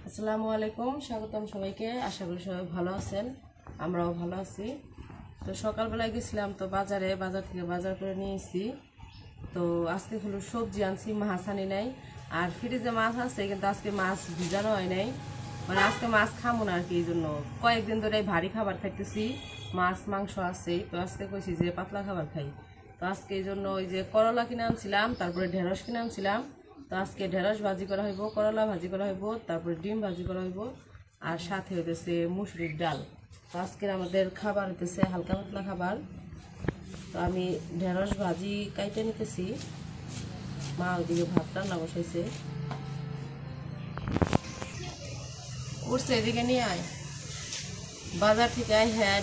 আসসালামু আলাইকুম, স্বাগতম সবাইকে। আশা করি সবাই ভালো আছেন, আমরাও ভালো আছি। তো সকালবেলায় গেছিলাম তো বাজার থেকে বাজার করে নিয়েছি। তো আজকে হলো সবজি আনছি, মাছ আনি নাই। আর ফ্রিজে মাছ আছে, কিন্তু আজকে মাছ ভিজানো হয় নাই, মানে আজকে মাছ খামো না আর কি। এই জন্য কয়েকদিন ধরে ভারী খাবার খাইতেছি, মাছ মাংস আছে। তো আজকে কইছি যে পাতলা খাবার খাই। তো আজকে এই জন্য ওই যে করলা কিনে আনছিলাম, তারপরে ঢেঁড়স কিনে আনছিলাম। তো আজকে ঢেঁড়স ভাজি করা হইব, করলা ভাজি করা হইব, তারপরে ডিম ভাজি করা হইব, আর সাথে হইতেছে মুসুরির ডাল। তো আজকের আমাদের খাবার হইতেছে হালকা পাতলা খাবার। তো আমি ঢেঁড়স ভাজি কাইটে নিতেছি, মা ওইদিকে ভাত রান্না বসাইছে। উঠছে এদিকে নিয়ে আয়। বাজার থেকে হ্যাঁ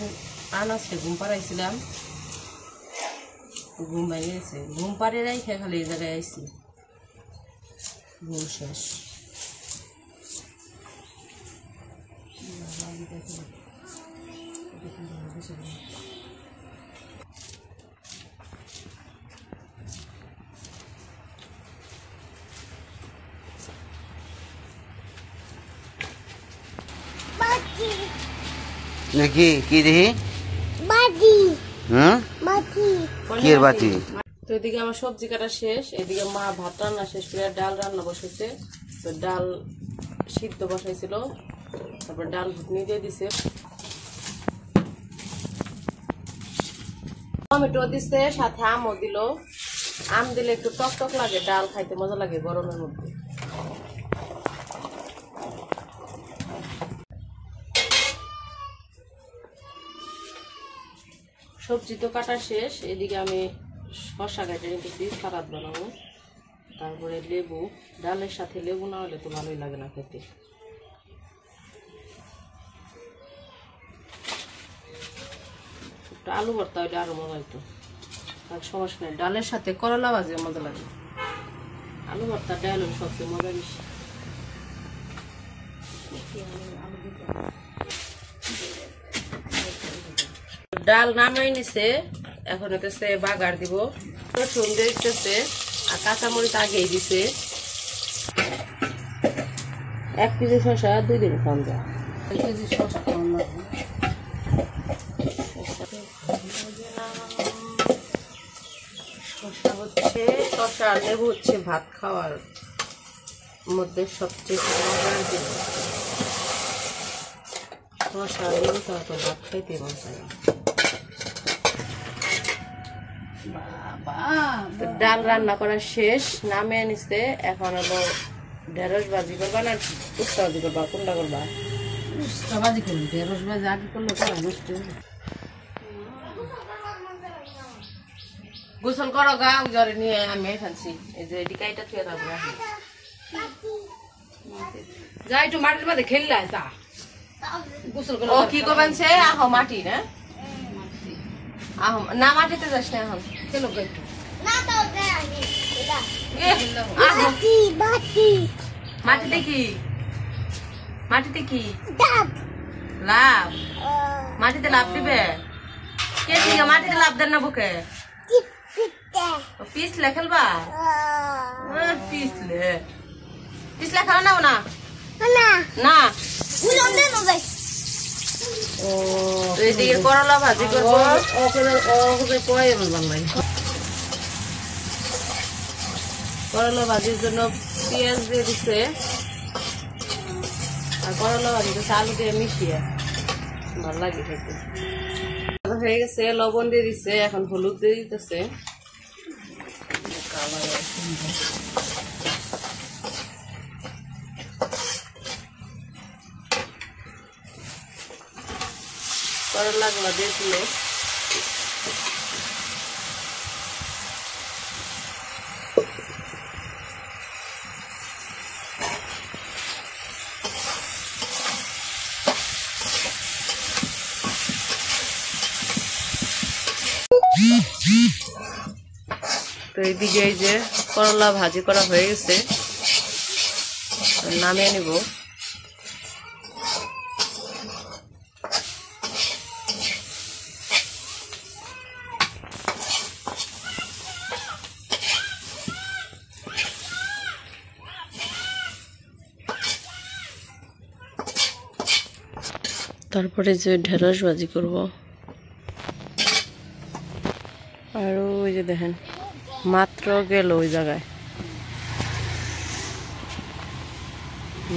আনাজকে ঘুম পাড়াইছিলাম, ঘুম ভেঙে গেছে। ঘুম পাড়ে রাইখে খালি এই জায়গায় আইছি, ঘুম শেষ। দেখি কি দেখি কি এর বাতি। তো এদিকে আমার সবজি কাটা শেষ, এদিকে মা ভাত রান্না শেষ করে ডাল রান্না বসাইছে। তো ডাল সিদ্ধ বসাইছিল, তারপর ডাল ঘুটনি দিয়ে দিছে, টমেটো দিছে, সাথে আমও দিল। আম দিলে একটু টক টক লাগে, ডাল খাইতে মজা লাগে গরমের মধ্যে। সবজি তো কাটা শেষ, এদিকে আমি শসা কেটে নিতেছি, সালাদ বানাবো। তারপরে লেবু, ডালের সাথে লেবু না হলে তো ভালোই লাগে না খেতে। একটু আলু ভর্তা হইলে আরো মজা হইতো, আর সমস্যা নেই। ডালের সাথে করলা ভাজি মজা লাগে, আলু ভর্তা ডাল সবচেয়ে মজা বেশি। ডাল নামাই নিছে, এখন হইতেছে বাগার দিব। রসুন দিতেছে আর কাঁচামরিচ আগেই দিছে। 1 কেজি শসা 2 দিন খাওয়া যায়। 1 কেজি শসা শসা হচ্ছে, শসা আর লেবু হচ্ছে ভাত খাওয়ার মধ্যে সবচেয়ে মজার জিনিস। শসা আর লেবু ছাড়া তো ভাত খাইতে মন চায় না। ডাল রান্না করা শেষ, নামিয়ে নিচ্ছে। এখন হলো ঢেঁড়স ভাজি করবা না উস্তা ভাজি করবা, কোনটা করবা? উস্তা ভাজি করবো, ঢেঁড়স ভাজি আগে করলে গোসল করো গা, জ্বরে নিয়ে আমি এখানছি। এই যে ডিকাইটা থুয়ে তারপরে যা একটু মাটির মধ্যে খেললে যা গোসল করো। ও কি করবেন সে? আহ মাটি না, আহ না মাটিতে যাস না, এখন খেলো একটু। মাটিতে কি? মাটিতে কি লাভ? মাটিতে লাভ দিবে কে? দিকে মাটিতে লাভ দেন না বুকে পিছলে খেলবা? পিছলে পিছলে খেলা নাও না না। এদিকে করলা ভাজি করবো, করলা ভাজির জন্য পেঁয়াজ দিয়ে দিচ্ছে, আর করলা ভাজি দিচ্ছে আলু দিয়ে মিশিয়ে, ভালো লাগে খেতে। হয়ে গেছে, লবণ দিয়ে দিচ্ছে, এখন হলুদ দিয়ে দিতেছে। করলা গুলা দিয়ে দিল। তো এইদিকে এই যে করলা ভাজি করা হয়ে গেছে, নামিয়ে নিব। তারপরে যে ঢেঁড়স ভাজি করব। আর ওই যে দেখেন মাত্র গেল ওই জায়গায়,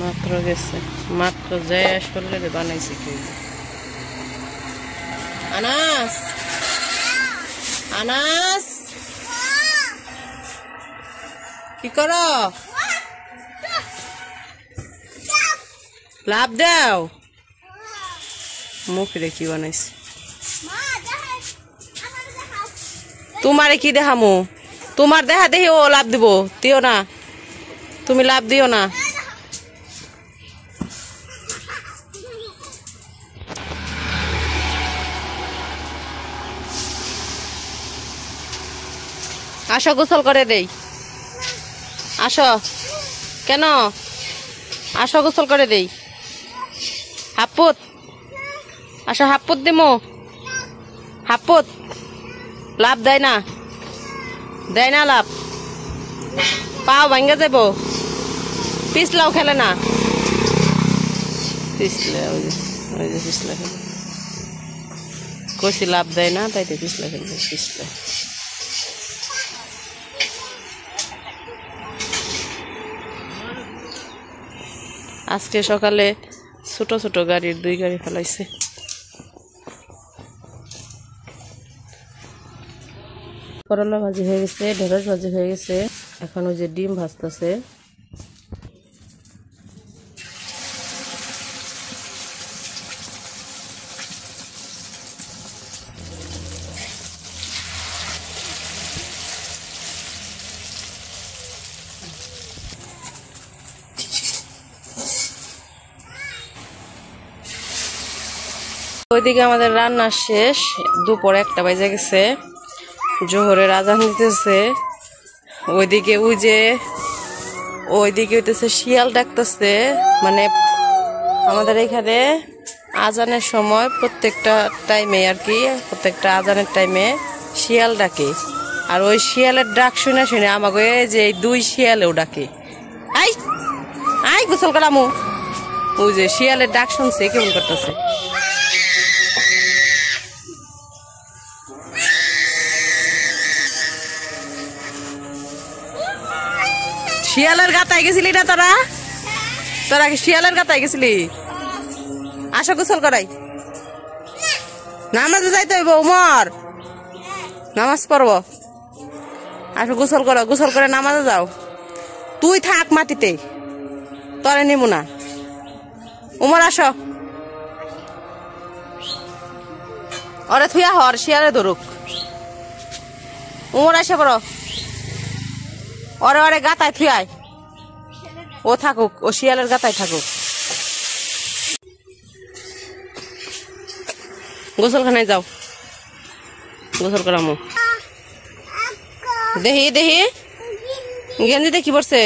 মাত্র গেছে, মাত্র যাই আসলে বানাইছে কি। আনাস আনাস কি করো? লাভ দাও। মুখে কি বানাইছে? তোমারে কি দেখামু? তোমার দেখা দেখি ও লাভ দিব, দিও না, তুমি লাভ দিও না। আসো গোসল করে দেই, আসো। কেন? আসো গোসল করে দেই। হাপুত আসো, হাপুত দিমো। হাপুত লাভ দেয় না, দেয় না লাভ। পাও ভাঙ্গা যাব, পিছলাও খেলে না, পিছলে ওই যে পিছলা খেলে। কষি লাভ দেয় না, তাই তো পিছলা খেলবে, পিছলে। আজকে সকালে ছোট ছোট গাড়ির 2 গাড়ি ফেলাইছে। করলা ভাজি হয়ে গেছে, ঢেঁড়স ভাজি হয়ে গেছে, এখন ওই যে ডিম ভাজতেছে। ওইদিকে আমাদের রান্না শেষ, দুপুর 1টা বাজে গেছে, জোহরের আজান দিতেছে। ওইদিকে ওইদিকে হইতেছে শিয়াল ডাকতেছে। মানে আমাদের এখানে আজানের সময় প্রত্যেকটা টাইমে আর কি, প্রত্যেকটা আজানের টাইমে শিয়াল ডাকে। আর ওই শিয়ালের ডাক শুনে শুনে আমাকে যে 2 শিয়ালেও ডাকে। আই আই গোসল করামু। ওই যে শিয়ালের ডাক শুনছে কেমন করতেছে। শিয়ালের গাতায় গেছিলি না তোরা? তোরা কি শিয়ালের গাতায় গেছিলি? আসো গোসল করাই, নামাজে যাইতে হইব। উমর নামাজ পড়ব, আসো গোসল করো, গোসল করে নামাজে যাও। তুই থাক মাটিতে, তোরে নিমু না। উমর আসো, ওরে থুয়া হর, শিয়ালে ধরুক। উমর আসে পড়ো, ওরে ওরে গাতায় থুয়াই, ও থাকুক, ও শিয়ালের গাতায় থাকুক। গোসলখানায় যাও, গোসল করামু। দেখি দেখি গেঞ্জি দেখি পড়ছে,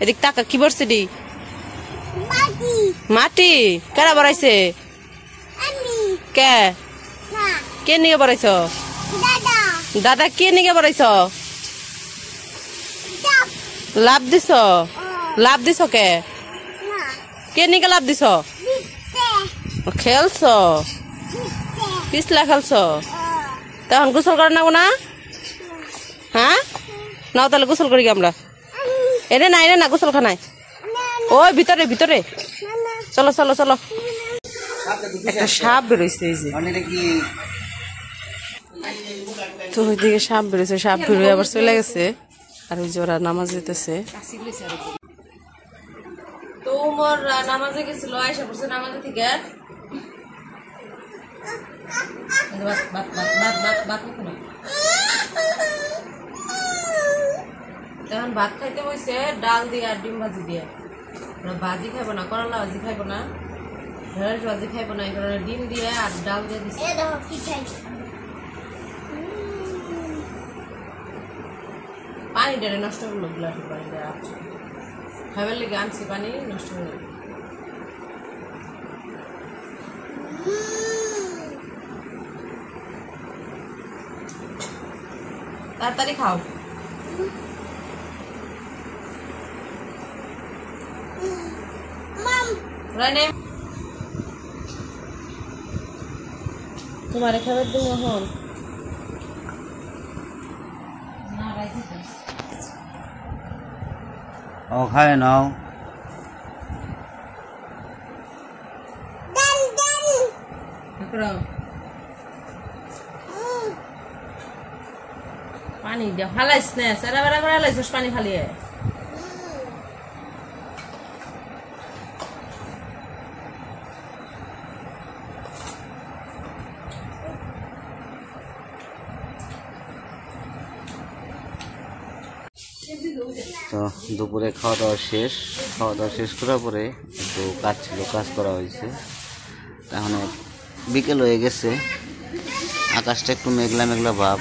এদিক টাকা কি পড়ছে? ডি মাটি কারা বাড়াইছে? কে কে নিয়ে বাড়াইছ? দাদা কে নিয়ে বাড়াইছ? লাভ দিছ? লাভ দিছ কে? কে নিকে লাভ দিছ? খেলছ, পিছলা খেলছ, তখন গোসল করে নাও না? হ্যাঁ নাও তাহলে গোসল করি আমরা। এনে না এনে না গোসলখানায়, ওই ভিতরে ভিতরে। চলো চলো চলো। একটা সাপ বেরোইছে এই যে, তো ওইদিকে সাপ বেরোইছে, সাপ বেরোয় আবার চলে গেছে। আর ওই যে ওরা নামাজ দিতেছে। তো উমর নামাজে গেছিল, আয়সা পড়ছে নামাজে থেকে। তখন ভাত খাইতে বসে, ডাল দিয়ে আর ডিম ভাজি দিয়ে। ভাজি খাইবো না, করলা ভাজি খাইবো না, ঢেঁড়স ভাজি খাইবো না, এই কারণে ডিম দিয়ে আর ডাল দিয়ে দিচ্ছে। পানি ডেরে নষ্ট করলো, গ্লাসে পানি দেওয়া খাইবার লেগে আনছি, পানি নষ্ট হয়ে গেল। তাড়াতাড়ি খাও। রাইনে তোমার খাবার দিব এখন ও খায় নাও। পানি দিয়া ফালাইস না, সারা বেড়া করে লাইছিস পানি ফালিয়ে। তো দুপুরে খাওয়া দাওয়া শেষ করার পরে একটু কাজ ছিল, কাজ করা হয়েছে। এখন বিকেল হয়ে গেছে, আকাশটা একটু মেঘলা মেঘলা ভাব।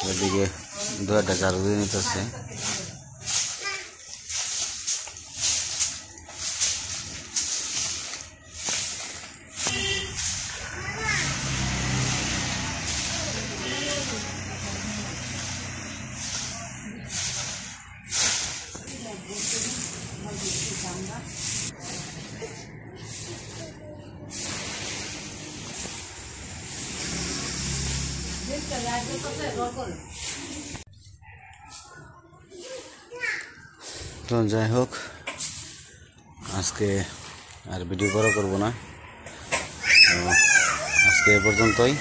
ওদিকে দুয়ারটা ঝাড়ু দিয়ে নিতেছে। তো যাই হোক, আজকে আর ভিডিও করা করবো না। তো আজকে এ পর্যন্তই।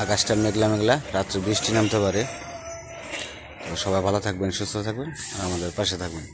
আকাশটা মেঘলা মেঘলা, রাত্রে বৃষ্টি নামতে পারে। তো সবাই ভালো থাকবেন, সুস্থ থাকবেন আর আমাদের পাশে থাকবেন।